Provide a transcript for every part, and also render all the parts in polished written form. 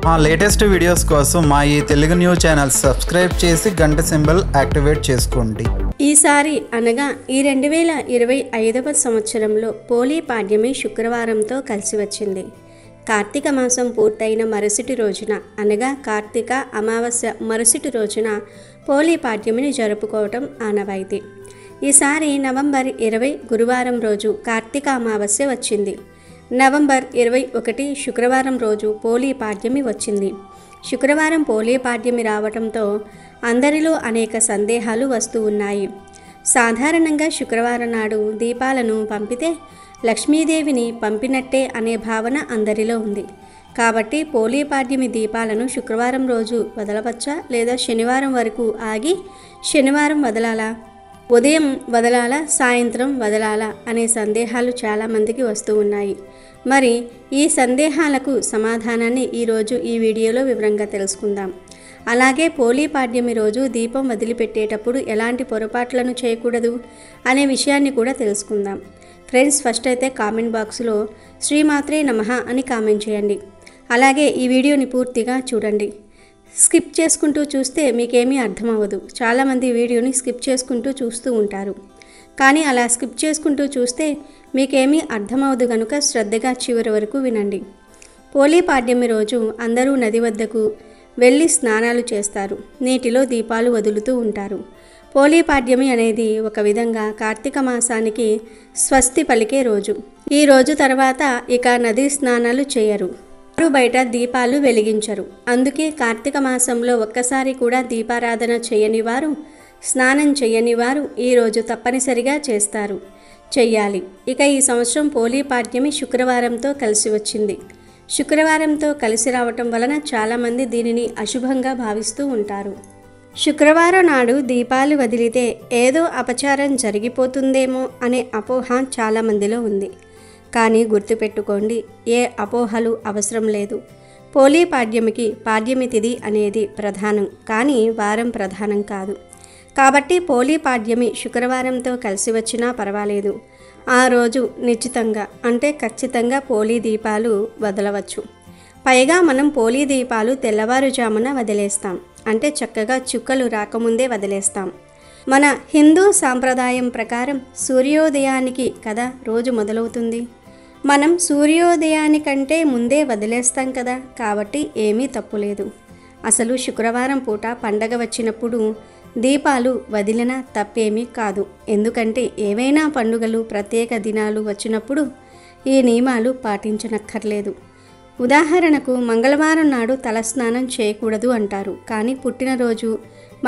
మా latest videos కోసం మా ఈ తెలుగు న్యూస్ ఛానల్ సబ్స్క్రైబ్ చేసి గంట సింబల్ యాక్టివేట్ చేసుకోండి. ఈసారి అనగా ఈ 2025వ సంవత్సరంలో పోలీ పాడ్యమి శుక్రవారంతో కలిసి వచ్చింది. కార్తీక మాసం పూర్తయిన మరుసటి రోజున అనగా కార్తీక అమావాస్య మరుసటి రోజున పోలీ పాడ్యమిని జరుపుకోవటం ఆనవాయితీ. ఈసారి నవంబర్ 20 గురువారం రోజు కార్తీక అమావాస్య వచ్చింది. నవంబర్ 21 శుక్రవారం రోజు పోలీ పాడ్యమి వచ్చింది. శుక్రవారం పోలీ పాడ్యమి రావడంతో అందరిలో అనేక సందేహాలు వస్తూ ఉన్నాయి. సాధారణంగా శుక్రవారం నాడు దీపాలను పంపితే లక్ష్మీదేవిని పంపినట్టే అనే భావన అందరిలో ఉంది. కాబట్టి పోలీ పాడ్యమి దీపాలను శుక్రవారం రోజు వదలవచ్చా లేదా శనివారం వరకు ఆగి శనివారం వదలాలా, ఉదయం వదలాలా, సాయంత్రం వదలాలా అనే సందేహాలు చాలామందికి వస్తూ ఉన్నాయి. మరి ఈ సందేహాలకు సమాధానాన్ని ఈరోజు ఈ వీడియోలో వివరంగా తెలుసుకుందాం. అలాగే పోలీ పాడ్యమి రోజు దీపం వదిలిపెట్టేటప్పుడు ఎలాంటి పొరపాట్లను చేయకూడదు అనే విషయాన్ని కూడా తెలుసుకుందాం. ఫ్రెండ్స్, ఫస్ట్ అయితే కామెంట్ బాక్స్లో శ్రీమాత్రే నమః అని కామెంట్ చేయండి. అలాగే ఈ వీడియోని పూర్తిగా చూడండి. స్కిప్ చేసుకుంటూ చూస్తే మీకేమీ అర్థం అవ్వదు. చాలామంది వీడియోని స్కిప్ చేసుకుంటూ చూస్తూ ఉంటారు. కానీ అలా స్కిప్ చేసుకుంటూ చూస్తే మీకేమీ అర్థమవదు కనుక శ్రద్ధగా చివరి వరకు వినండి. పోలీ పాడ్యమి రోజు అందరూ నది వద్దకు వెళ్ళి స్నానాలు చేస్తారు. నీటిలో దీపాలు వదులుతూ ఉంటారు. పోలీ పాడ్యమి అనేది ఒక విధంగా కార్తీక మాసానికి స్వస్తి పలికే రోజు. ఈ రోజు తర్వాత ఇక నదీ స్నానాలు చేయరు, బయట దీపాలు వెలిగించరు. అందుకే కార్తీక మాసంలో ఒక్కసారి కూడా దీపారాధన చేయని వారు, స్నానం చేయని వారు ఈరోజు తప్పనిసరిగా చెయ్యాలి. ఇక ఈ సంవత్సరం పోలీ పాడ్యమి శుక్రవారంతో కలిసి వచ్చింది. శుక్రవారంతో కలిసి రావటం వలన చాలామంది దీనిని అశుభంగా భావిస్తూ ఉంటారు. శుక్రవారం నాడు దీపాలు వదిలితే ఏదో అపచారం జరిగిపోతుందేమో అనే అపోహ చాలామందిలో ఉంది. కానీ గుర్తుపెట్టుకోండి, ఏ అపోహలు అవసరం లేదు. పోలీ పాడ్యమికి పాడ్యమి తిథి అనేది ప్రధానం, కానీ వారం ప్రధానం కాదు. కాబట్టి పోలీ పాడ్యమి శుక్రవారంతో కలిసి వచ్చినా పర్వాలేదు. ఆ రోజు నిశ్చితంగా అంటే ఖచ్చితంగా పోలీ దీపాలు వదలవచ్చు. పైగా మనం పోలీ దీపాలు తెల్లవారుజామున వదిలేస్తాం, అంటే చక్కగా చుక్కలు రాకముందే వదిలేస్తాం. మన హిందూ సాంప్రదాయం ప్రకారం సూర్యోదయానికి కదా రోజు మొదలవుతుంది. మనం సూర్యోదయానికంటే ముందే వదిలేస్తాం కదా, కాబట్టి ఏమీ తప్పులేదు. అసలు శుక్రవారం పూట పండగ వచ్చినప్పుడు దీపాలు వదిలినా తప్పేమీ కాదు. ఎందుకంటే ఏవైనా పండుగలు ప్రత్యేక దినాలు వచ్చినప్పుడు ఈ నియమాలు పాటించనక్కర్లేదు. ఉదాహరణకు మంగళవారం నాడు తలస్నానం చేయకూడదు అంటారు. కానీ పుట్టినరోజు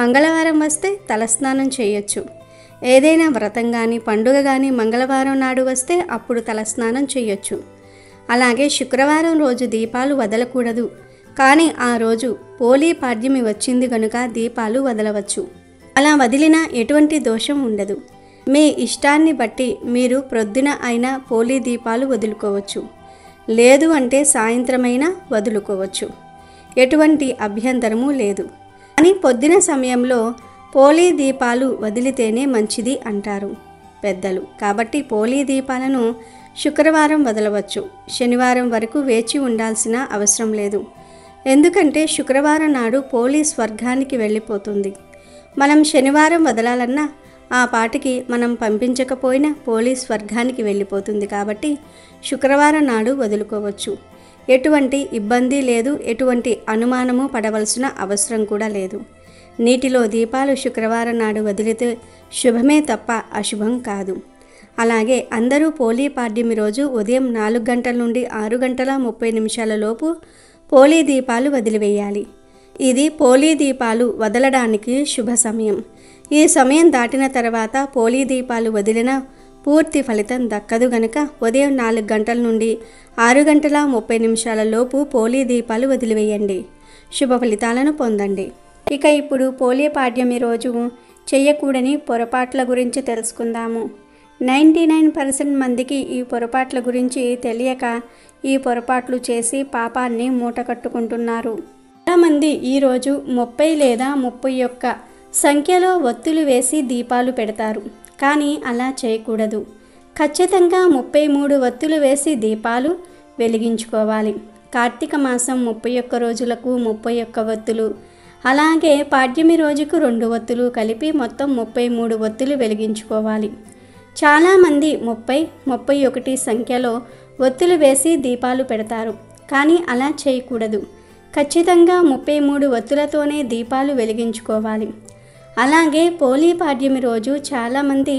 మంగళవారం వస్తే తలస్నానం చేయొచ్చు. ఏదైనా వ్రతం కానీ పండుగ కానీ మంగళవారం నాడు వస్తే అప్పుడు తలస్నానం చేయొచ్చు. అలాగే శుక్రవారం రోజు దీపాలు వదలకూడదు, కానీ ఆ రోజు పోలీ పాడ్యమి వచ్చింది కనుక దీపాలు వదలవచ్చు. అలా వదిలినా ఎటువంటి దోషం ఉండదు. మీ ఇష్టాన్ని బట్టి మీరు ప్రొద్దున అయినా పోలీ దీపాలు వదులుకోవచ్చు, లేదు అంటే సాయంత్రమైనా వదులుకోవచ్చు. ఎటువంటి అభ్యంతరము లేదు. కానీ పొద్దున సమయంలో పోలీ దీపాలు వదిలితేనే మంచిది అంటారు పెద్దలు. కాబట్టి పోలీ దీపాలను శుక్రవారం వదలవచ్చు. శనివారం వరకు వేచి ఉండాల్సిన అవసరం లేదు. ఎందుకంటే శుక్రవారం నాడు పోలీ స్వర్గానికి వెళ్ళిపోతుంది. మనం శనివారం వదలాలన్నా ఆ పాటికి మనం పంపించకపోయినా పోలీ స్వర్గానికి వెళ్ళిపోతుంది. కాబట్టి శుక్రవారం నాడు వదులుకోవచ్చు. ఎటువంటి ఇబ్బంది లేదు, ఎటువంటి అనుమానము పడవలసిన అవసరం కూడా లేదు. నీటిలో దీపాలు శుక్రవారం నాడు వదిలితే శుభమే తప్ప అశుభం కాదు. అలాగే అందరూ పోలీ పాడ్యమి రోజు ఉదయం 4 గంటల నుండి 6 గంటల 30 నిమిషాల లోపు పోలీ దీపాలు వదిలివేయాలి. ఇది పోలీ దీపాలు వదలడానికి శుభ సమయం. ఈ సమయం దాటిన తర్వాత పోలీ దీపాలు వదిలిన పూర్తి ఫలితం దక్కదు గనక ఉదయం 4 గంటల నుండి 6 గంటల 30 నిమిషాల లోపు పోలీ దీపాలు వదిలివేయండి. శుభ ఫలితాలను పొందండి. ఇక ఇప్పుడు పోలీ పాడ్యమి రోజు చేయకూడని పొరపాట్ల గురించి తెలుసుకుందాము. 99% మందికి ఈ పొరపాట్ల గురించి తెలియక ఈ పొరపాట్లు చేసి పాపాన్ని మూటకట్టుకుంటున్నారు. చాలామంది ఈరోజు 30 లేదా 31 సంఖ్యలో ఒత్తులు వేసి దీపాలు పెడతారు. కానీ అలా చేయకూడదు. ఖచ్చితంగా 33 ఒత్తులు వేసి దీపాలు వెలిగించుకోవాలి. కార్తీక మాసం 31 రోజులకు 31 ఒత్తులు, అలాగే పాడ్యమి రోజుకు 2 ఒత్తులు కలిపి మొత్తం 33 ఒత్తులు వెలిగించుకోవాలి. చాలామంది 30, 31 సంఖ్యలో ఒత్తులు వేసి దీపాలు పెడతారు. కానీ అలా చేయకూడదు. ఖచ్చితంగా 33 ఒత్తులతోనే దీపాలు వెలిగించుకోవాలి. అలాగే పోలీ పాడ్యమి రోజు చాలామంది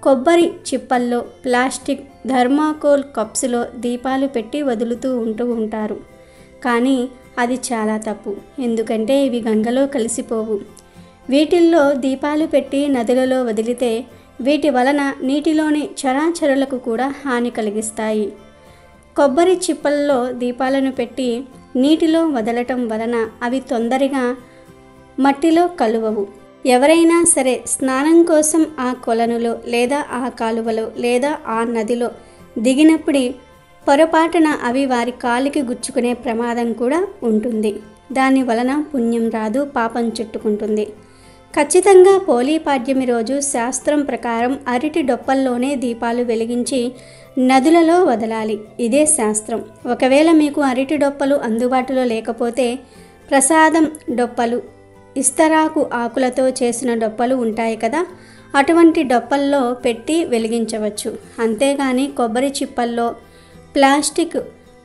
కొబ్బరి చిప్పల్లో, ప్లాస్టిక్ థర్మాకోల్ కప్స్లో దీపాలు పెట్టి వదులుతూ ఉంటారు. కానీ అది చాలా తప్పు. ఎందుకంటే ఇవి గంగలో కలిసిపోవు. వీటిల్లో దీపాలు పెట్టి నదులలో వదిలితే వీటి వలన నీటిలోని చరాచరులకు కూడా హాని కలిగిస్తాయి. కొబ్బరి చిప్పల్లో దీపాలను పెట్టి నీటిలో వదలటం వలన అవి తొందరగా మట్టిలో కలువవు. ఎవరైనా సరే స్నానం కోసం ఆ కొలనులో లేదా ఆ కాలువలో లేదా ఆ నదిలో దిగినప్పుడు పొరపాటున అవి వారి కాలికి గుచ్చుకునే ప్రమాదం కూడా ఉంటుంది. దాని వలన పుణ్యం రాదు, పాపం చుట్టుకుంటుంది. ఖచ్చితంగా పోలీ పాడ్యమి రోజు శాస్త్రం ప్రకారం అరటి డొప్పల్లోనే దీపాలు వెలిగించి నదులలో వదలాలి. ఇదే శాస్త్రం. ఒకవేళ మీకు అరటి డొప్పలు అందుబాటులో లేకపోతే ప్రసాదం డొప్పలు, ఇస్తరాకు ఆకులతో చేసిన డొప్పలు ఉంటాయి కదా, అటువంటి డొప్పల్లో పెట్టి వెలిగించవచ్చు. అంతేగాని కొబ్బరి చిప్పల్లో, ప్లాస్టిక్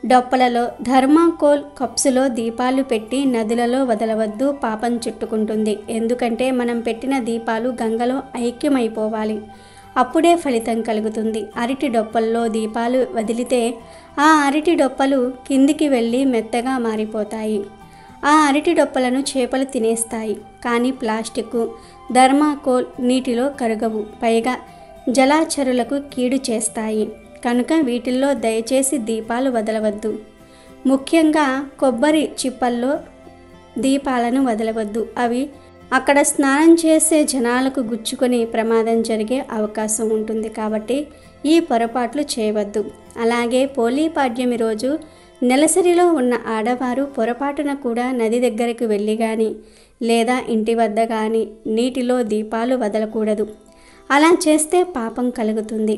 డొప్పలలో, థర్మాకోల్ కప్స్లో దీపాలు పెట్టి నదులలో వదలవద్దు, పాపం చుట్టుకుంటుంది. ఎందుకంటే మనం పెట్టిన దీపాలు గంగలో ఐక్యమైపోవాలి. అప్పుడే ఫలితం కలుగుతుంది. అరటి డొప్పల్లో దీపాలు వదిలితే ఆ అరటి డొప్పలు కిందికి వెళ్ళి మెత్తగా మారిపోతాయి. ఆ అరటి డొప్పలను చేపలు తినేస్తాయి. కానీ ప్లాస్టిక్, థర్మాకోల్ నీటిలో కరగవు, పైగా జలాచరులకు కీడు చేస్తాయి. కనుక వీటిల్లో దయచేసి దీపాలు వదలవద్దు. ముఖ్యంగా కొబ్బరి చిప్పల్లో దీపాలను వదలవద్దు. అవి అక్కడ స్నానం చేసే జనాలకు గుచ్చుకొని ప్రమాదం జరిగే అవకాశం ఉంటుంది. కాబట్టి ఈ పొరపాట్లు చేయవద్దు. అలాగే పోలీ పాడ్యమి రోజు నెలసరిలో ఉన్న ఆడవారు పొరపాటున కూడా నది దగ్గరకు వెళ్ళి కానీ లేదా ఇంటి వద్ద కానీ నీటిలో దీపాలు వదలకూడదు. అలా చేస్తే పాపం కలుగుతుంది.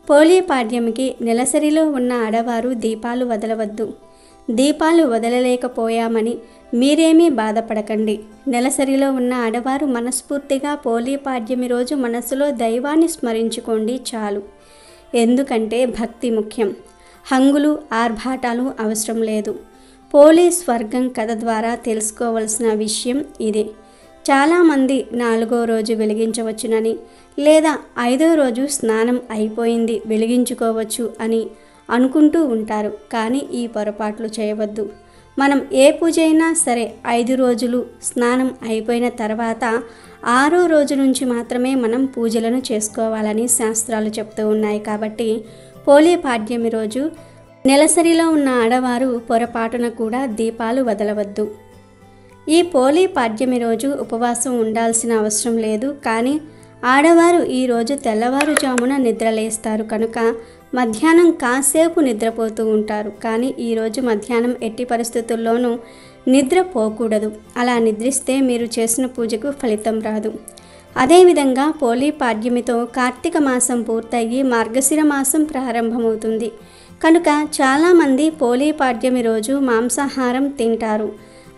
పోలీ పాడ్యమికి నెలసరిలో ఉన్న ఆడవారు దీపాలు వదలవద్దు. దీపాలు వదలలేకపోయామని మీరేమీ బాధపడకండి. నెలసరిలో ఉన్న ఆడవారు మనస్ఫూర్తిగా పోలీ పాడ్యమి రోజు మనసులో దైవాన్ని స్మరించుకోండి చాలు. ఎందుకంటే భక్తి ముఖ్యం. హంగులు, ఆర్భాటాలు అవసరం లేదు. పోలీ స్వర్గం కథ ద్వారా తెలుసుకోవలసిన విషయం ఇదే. చాలామంది 4వ రోజు వెలిగించవచ్చునని లేదా 5వ రోజు స్నానం అయిపోయింది వెలిగించుకోవచ్చు అని అనుకుంటూ ఉంటారు. కానీ ఈ పొరపాట్లు చేయవద్దు. మనం ఏ పూజ అయినా సరే 5 రోజులు స్నానం అయిపోయిన తర్వాత 6వ రోజు నుంచి మాత్రమే మనం పూజలను చేసుకోవాలని శాస్త్రాలు చెప్తూ ఉన్నాయి. కాబట్టి పోలీ పాడ్యమి రోజు నెలసరిలో ఉన్న ఆడవారు పొరపాటున కూడా దీపాలు వదలవద్దు. ఈ పోలీ పాడ్యమి రోజు ఉపవాసం ఉండాల్సిన అవసరం లేదు. కానీ ఆడవారు ఈరోజు తెల్లవారుజామున నిద్రలేస్తారు కనుక మధ్యాహ్నం కాసేపు నిద్రపోతూ ఉంటారు. కానీ ఈరోజు మధ్యాహ్నం ఎట్టి పరిస్థితుల్లోనూ నిద్రపోకూడదు. అలా నిద్రిస్తే మీరు చేసిన పూజకు ఫలితం రాదు. అదేవిధంగా పోలీ పాడ్యమితో కార్తీక మాసం పూర్తయ్యి మార్గశిర మాసం ప్రారంభమవుతుంది. కనుక చాలామంది పోలీ పాడ్యమి రోజు మాంసాహారం తింటారు.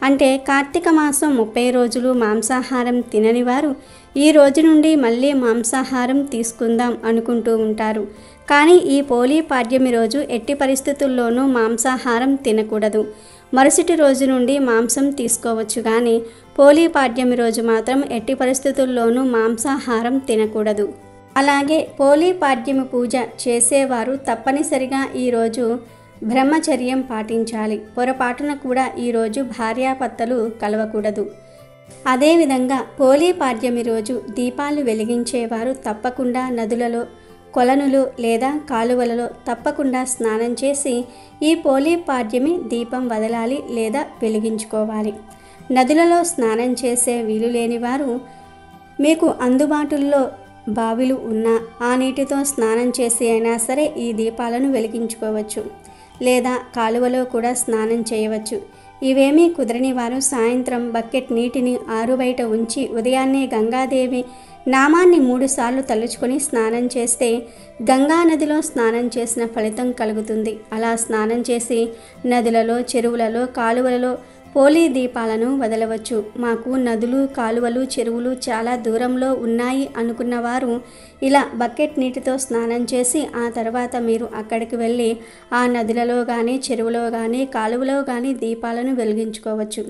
అంటే కార్తీక మాసం 30 రోజులు మాంసాహారం తినని వారు ఈ రోజు నుండి మళ్ళీ మాంసాహారం తీసుకుందాం అనుకుంటూ ఉంటారు. కానీ ఈ పోలీ పాడ్యమి రోజు ఎట్టి పరిస్థితుల్లోనూ మాంసాహారం తినకూడదు. మరుసటి రోజు నుండి మాంసం తీసుకోవచ్చు. కానీ పోలీ పాడ్యమి రోజు మాత్రం ఎట్టి పరిస్థితుల్లోనూ మాంసాహారం తినకూడదు. అలాగే పోలీ పాడ్యమి పూజ చేసేవారు తప్పనిసరిగా ఈరోజు బ్రహ్మచర్యం పాటించాలి. పొరపాటున కూడా ఈరోజు భార్యాభర్తలు కలవకూడదు. అదేవిధంగా పోలీ పాడ్యమి రోజు దీపాలు వెలిగించేవారు తప్పకుండా నదులలో, కొలనులు లేదా కాలువలలో తప్పకుండా స్నానం చేసి ఈ పోలీ పాడ్యమి దీపం వదలాలి లేదా వెలిగించుకోవాలి. నదులలో స్నానం చేసే వీలు లేని వారు మీకు అందుబాటులో బావిలు ఉన్నా ఆ నీటితో స్నానం చేసి అయినా సరే ఈ దీపాలను వెలిగించుకోవచ్చు. లేదా కాలువలో కూడా స్నానం చేయవచ్చు. ఇవేమీ కుదరని వారు సాయంత్రం బకెట్ నీటిని ఆరుబయట ఉంచి ఉదయాన్నే గంగాదేవి నామాన్ని 3 సార్లు తలుచుకొని స్నానం చేస్తే గంగా నదిలో స్నానం చేసిన ఫలితం కలుగుతుంది. అలా స్నానం చేసి నదులలో, చెరువులలో, కాలువలలో పోలీ దీపాలను వదలవచ్చు. మాకు నదులు, కాలువలు, చెరువులు చాలా దూరంలో ఉన్నాయి అనుకున్నవారు ఇలా బకెట్ నీటితో స్నానం చేసి ఆ తర్వాత మీరు అక్కడికి వెళ్ళి ఆ నదులలో కానీ, చెరువులో కానీ, కాలువలో కానీ దీపాలను వెలిగించుకోవచ్చు.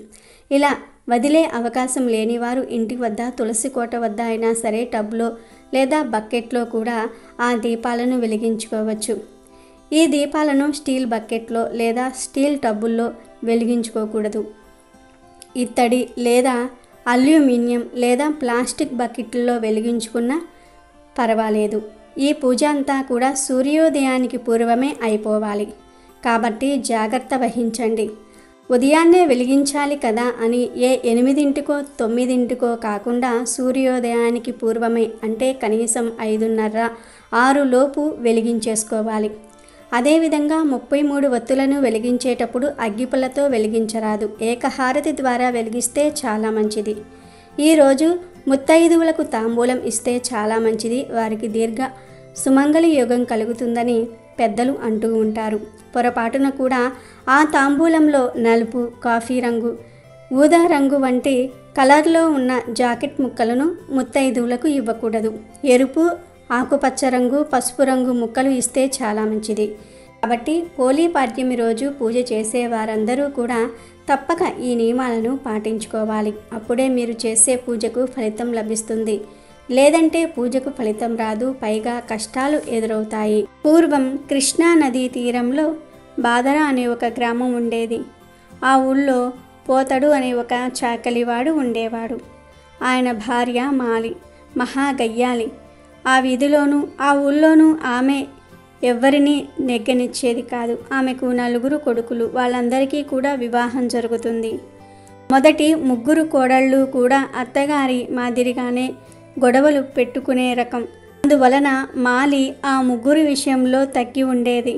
ఇలా వదిలే అవకాశం లేనివారు ఇంటి వద్ద తులసి కోట వద్ద అయినా సరే టబ్లో లేదా బకెట్లో కూడా ఆ దీపాలను వెలిగించుకోవచ్చు. ఈ దీపాలను స్టీల్ బకెట్లో లేదా స్టీల్ టబ్బుల్లో వెలిగించుకోకూడదు. ఇత్తడి లేదా అల్యూమినియం లేదా ప్లాస్టిక్ బకెట్లలో వెలిగించుకున్నా పర్వాలేదు. ఈ పూజ అంతా కూడా సూర్యోదయానికి పూర్వమే అయిపోవాలి. కాబట్టి జాగ్రత్త వహించండి. ఉదయాన్నే వెలిగించాలి కదా అని 8కో 9కో కాకుండా సూర్యోదయానికి పూర్వమే అంటే కనీసం 5:30, 6 లోపు వెలిగించేసుకోవాలి. అదేవిధంగా 33 వత్తులను వెలిగించేటప్పుడు అగ్గిపుల్లతో వెలిగించరాదు. ఏకహారతి ద్వారా వెలిగిస్తే చాలా మంచిది. ఈరోజు ముత్తైదువులకు తాంబూలం ఇస్తే చాలా మంచిది. వారికి దీర్ఘ సుమంగళి యోగం కలుగుతుందని పెద్దలు అంటూ ఉంటారు. పొరపాటున కూడా ఆ తాంబూలంలో నలుపు, కాఫీ రంగు, ఊదా రంగు వంటి కలర్లో ఉన్న జాకెట్ ముక్కలను ముత్తైదువులకు ఇవ్వకూడదు. ఎరుపు, ఆకుపచ్చ రంగు, పసుపు రంగు ముక్కలు ఇస్తే చాలా మంచిది. కాబట్టి పోలీ పాడ్యమి రోజు పూజ చేసే వారందరూ కూడా తప్పక ఈ నియమాలను పాటించుకోవాలి. అప్పుడే మీరు చేసే పూజకు ఫలితం లభిస్తుంది. లేదంటే పూజకు ఫలితం రాదు, పైగా కష్టాలు ఎదురవుతాయి. పూర్వం కృష్ణా నదీ తీరంలో బాదర అనే ఒక గ్రామం ఉండేది. ఆ ఊళ్ళో పోతడు అనే ఒక చాకలివాడు ఉండేవాడు. ఆయన భార్య మాలి, మహాగయ్యాలి. ఆ వీధిలోనూ ఆ ఊళ్ళోనూ ఆమె ఎవ్వరినీ నెగ్గనిచ్చేది కాదు. ఆమెకు 4 కొడుకులు. వాళ్ళందరికీ కూడా వివాహం జరుగుతుంది. మొదటి 3 కోడళ్ళు కూడా అత్తగారి మాదిరిగానే గొడవలు పెట్టుకునే రకం. అందువలన మాలి ఆ 3 విషయంలో తగ్గి ఉండేది.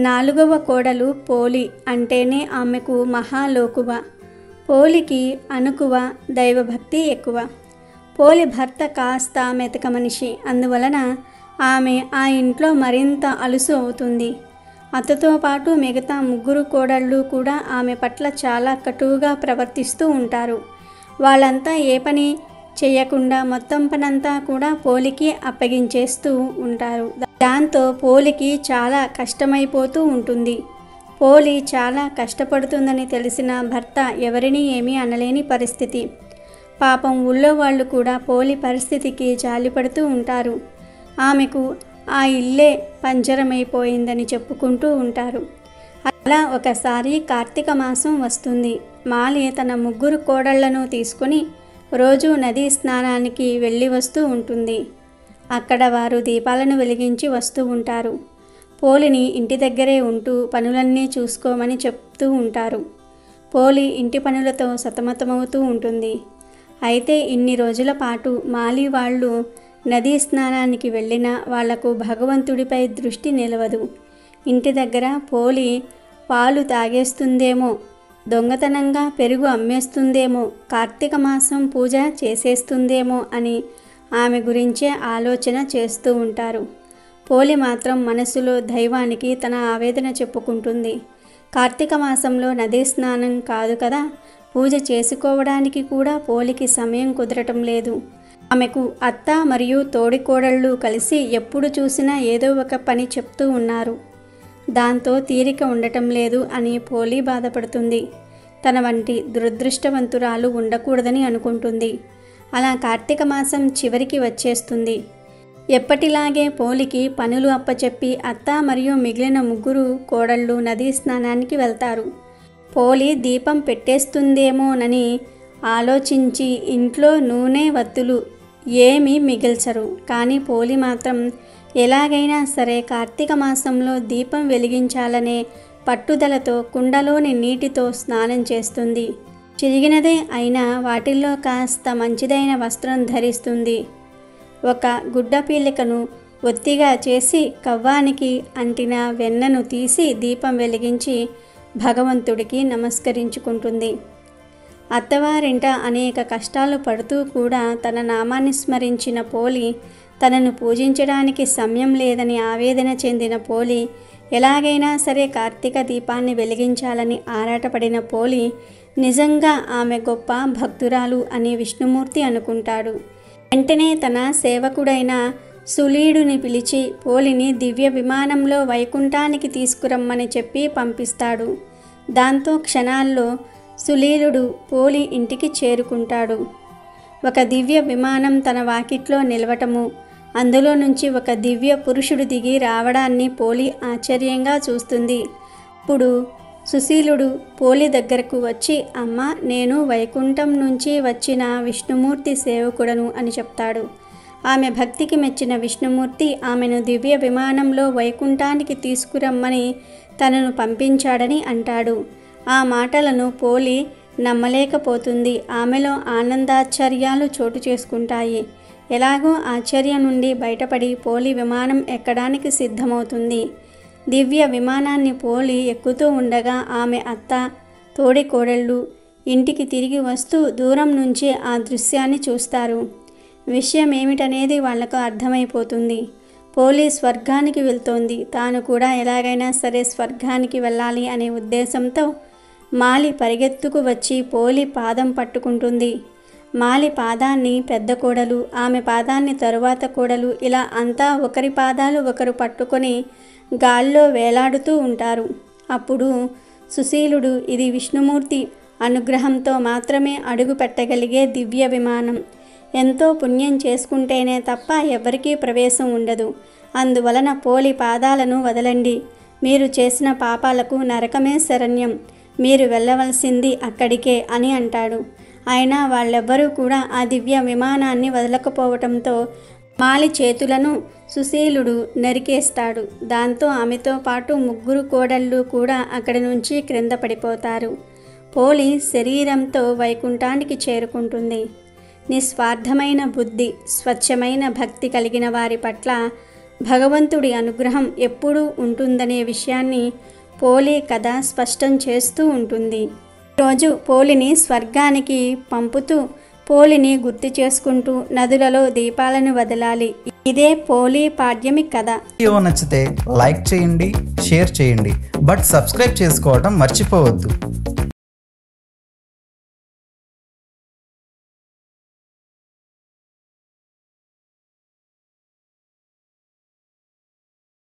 4వ కోడలు పోలి అంటేనే ఆమెకు మహాలోకువ. పోలికి అనుకువ, దైవభక్తి ఎక్కువ. పోలి భర్త కాస్త మెతక మనిషి. అందువలన ఆమె ఆ ఇంట్లో మరింత అలుసు అవుతుంది. అతతో పాటు మిగతా 3 కోడళ్ళు కూడా ఆమె పట్ల చాలా కటువుగా ప్రవర్తిస్తూ ఉంటారు. వాళ్ళంతా ఏ పని చేయకుండా మొత్తం పనంతా కూడా పోలికి అప్పగించేస్తూ ఉంటారు. దాంతో పోలికి చాలా కష్టమైపోతూ ఉంటుంది. పోలి చాలా కష్టపడుతుందని తెలిసిన భర్త ఎవరినీ ఏమీ అనలేని పరిస్థితి. పాపం ఊళ్ళో వాళ్ళు కూడా పోలి పరిస్థితికి జాలిపడుతూ ఉంటారు. ఆమెకు ఆ ఇల్లే పంజరమైపోయిందని చెప్పుకుంటూ ఉంటారు. అలా ఒకసారి కార్తీక మాసం వస్తుంది. మాలి తన 3 కోడళ్లను తీసుకుని రోజు నదీ స్నానానికి వెళ్ళి వస్తూ ఉంటుంది. అక్కడ వారు దీపాలను వెలిగించి వస్తూ ఉంటారు. పోలిని ఇంటి దగ్గరే ఉంటూ పనులన్నీ చూసుకోమని చెప్తూ ఉంటారు. పోలి ఇంటి పనులతో సతమతమవుతూ ఉంటుంది. అయితే ఇన్ని రోజుల పాటు మాలి వాళ్ళు నదీ స్నానానికి వెళ్ళినా వాళ్లకు భగవంతుడిపై దృష్టి నిలవదు. ఇంటి దగ్గర పోలి పాలు తాగేస్తుందేమో, దొంగతనంగా పెరుగు అమ్మేస్తుందేమో, కార్తీక మాసం పూజ చేసేస్తుందేమో అని ఆమె గురించే ఆలోచన చేస్తూ ఉంటారు. పోలి మాత్రం మనసులో దైవానికి తన ఆవేదన చెప్పుకుంటుంది. కార్తీక మాసంలో నదీ స్నానం కాదు కదా, పూజ చేసుకోవడానికి కూడా పోలికి సమయం కుదరటం లేదు. ఆమెకు అత్త మరియు తోడికోడళ్ళు కలిసి ఎప్పుడు చూసినా ఏదో ఒక పని చెప్తూ ఉన్నారు. దాంతో తీరిక ఉండటం లేదు అని పోలి బాధపడుతుంది. తన వంటి దురదృష్టవంతురాలు ఉండకూడదని అనుకుంటుంది. అలా కార్తీక మాసం చివరికి వచ్చేస్తుంది. ఎప్పటిలాగే పోలికి పనులు అప్పచెప్పి అత్త మరియు మిగిలిన 3 కోడళ్ళు నదీ స్నానానికి వెళ్తారు. పోలి దీపం పెట్టేస్తుందేమోనని ఆలోచించి ఇంట్లో నూనె వత్తులు ఏమీ మిగిల్చరు. కానీ పోలి మాత్రం ఎలాగైనా సరే కార్తీక మాసంలో దీపం వెలిగించాలనే పట్టుదలతో కుండలోని నీటితో స్నానం చేస్తుంది. చిరిగినదే అయినా వాటిల్లో కాస్త మంచిదైన వస్త్రం ధరిస్తుంది. ఒక గుడ్డ పీలికను ఒత్తిగా చేసి కవ్వానికి అంటిన వెన్నను తీసి దీపం వెలిగించి భగవంతుడికి నమస్కరించుకుంటుంది. అత్తవారింట అనేక కష్టాలు పడుతూ కూడా తన నామాన్ని స్మరించిన పోలి తనను పూజించడానికి సమయం లేదని ఆవేదన చెందిన పోలి ఎలాగైనా సరే కార్తీక దీపాన్ని వెలిగించాలని ఆరాటపడిన పోలి నిజంగా ఆమె గొప్ప భక్తురాలు అని విష్ణుమూర్తి అనుకుంటాడు. వెంటనే తన సేవకుడైన సులీడుని పిలిచి పోలిని దివ్య విమానంలో వైకుంఠానికి తీసుకురమ్మని చెప్పి పంపిస్తాడు. దాంతో క్షణాల్లో సులీలుడు పోలి ఇంటికి చేరుకుంటాడు. ఒక దివ్య విమానం తన వాకిట్లో నిలవటము, అందులో నుంచి ఒక దివ్య పురుషుడు దిగి రావడాన్ని పోలి ఆశ్చర్యంగా చూస్తుంది. ఇప్పుడు సుశీలుడు పోలి దగ్గరకు వచ్చి, అమ్మ, నేను వైకుంఠం నుంచి వచ్చిన విష్ణుమూర్తి సేవకుడను అని చెప్తాడు. ఆమె భక్తికి మెచ్చిన విష్ణుమూర్తి ఆమెను దివ్య విమానంలో వైకుంఠానికి తీసుకురమ్మని తనను పంపించాడని అంటాడు. ఆ మాటలను పోలి నమ్మలేకపోతుంది. ఆమెలో ఆనందాశ్చర్యాలు చోటు చేసుకుంటాయి. ఎలాగో ఆశ్చర్యం నుండి బయటపడి పోలి విమానం ఎక్కడానికి సిద్ధమవుతుంది. దివ్య విమానాన్ని పోలి ఎక్కుతూ ఉండగా ఆమె అత్త, తోడి కోడళ్ళు ఇంటికి తిరిగి వస్తూ దూరం నుంచి ఆ దృశ్యాన్ని చూస్తారు. విషయం ఏమిటనేది వాళ్లకు అర్థమైపోతుంది. పోలి స్వర్గానికి వెళ్తోంది. తాను కూడా ఎలాగైనా సరే స్వర్గానికి వెళ్ళాలి అనే ఉద్దేశంతో మాలి పరిగెత్తుకు వచ్చి పోలి పాదం పట్టుకుంటుంది. మాలి పాదాన్ని పెద్ద కోడలు, ఆమె పాదాన్ని తరువాత కోడలు, ఇలా అంతా ఒకరి పాదాలు ఒకరు పట్టుకొని గాల్లో వేలాడుతూ ఉంటారు. అప్పుడు సుశీలుడు, ఇది విష్ణుమూర్తి అనుగ్రహంతో మాత్రమే అడుగు పెట్టగలిగే దివ్య విమానం. ఎంతో పుణ్యం చేసుకుంటేనే తప్ప ఎవరికీ ప్రవేశం ఉండదు. అందువలన పోలి పాదాలను వదలండి. మీరు చేసిన పాపాలకు నరకమే శరణ్యం. మీరు వెళ్ళవలసింది అక్కడికే అని అంటాడు. అయినా వాళ్ళెవ్వరూ కూడా ఆ దివ్య విమానాన్ని వదలకపోవటంతో మాలి చేతులను సుశీలుడు నరికేస్తాడు. దాంతో ఆమెతో పాటు ముగ్గురు కోడళ్ళు కూడా అక్కడి నుంచి క్రింద పడిపోతారు. పోలి శరీరంతో వైకుంఠానికి చేరుకుంటుంది. నిస్వార్థమైన బుద్ధి, స్వచ్ఛమైన భక్తి కలిగిన వారి పట్ల భగవంతుడి అనుగ్రహం ఎప్పుడూ ఉంటుందనే విషయాన్ని పోలి కథ స్పష్టం చేస్తూ ఉంటుంది. ఈరోజు పోలిని స్వర్గానికి పంపుతూ పోలిని గుర్తు చేసుకుంటూ నదులలో దీపాలను వదలాలి. ఇదే పోలి పాడ్యమి కథ. వీడియో నచ్చితే లైక్ చేయండి, షేర్ చేయండి, బట్ సబ్స్క్రైబ్ చేసుకోవడం మర్చిపోవద్దు.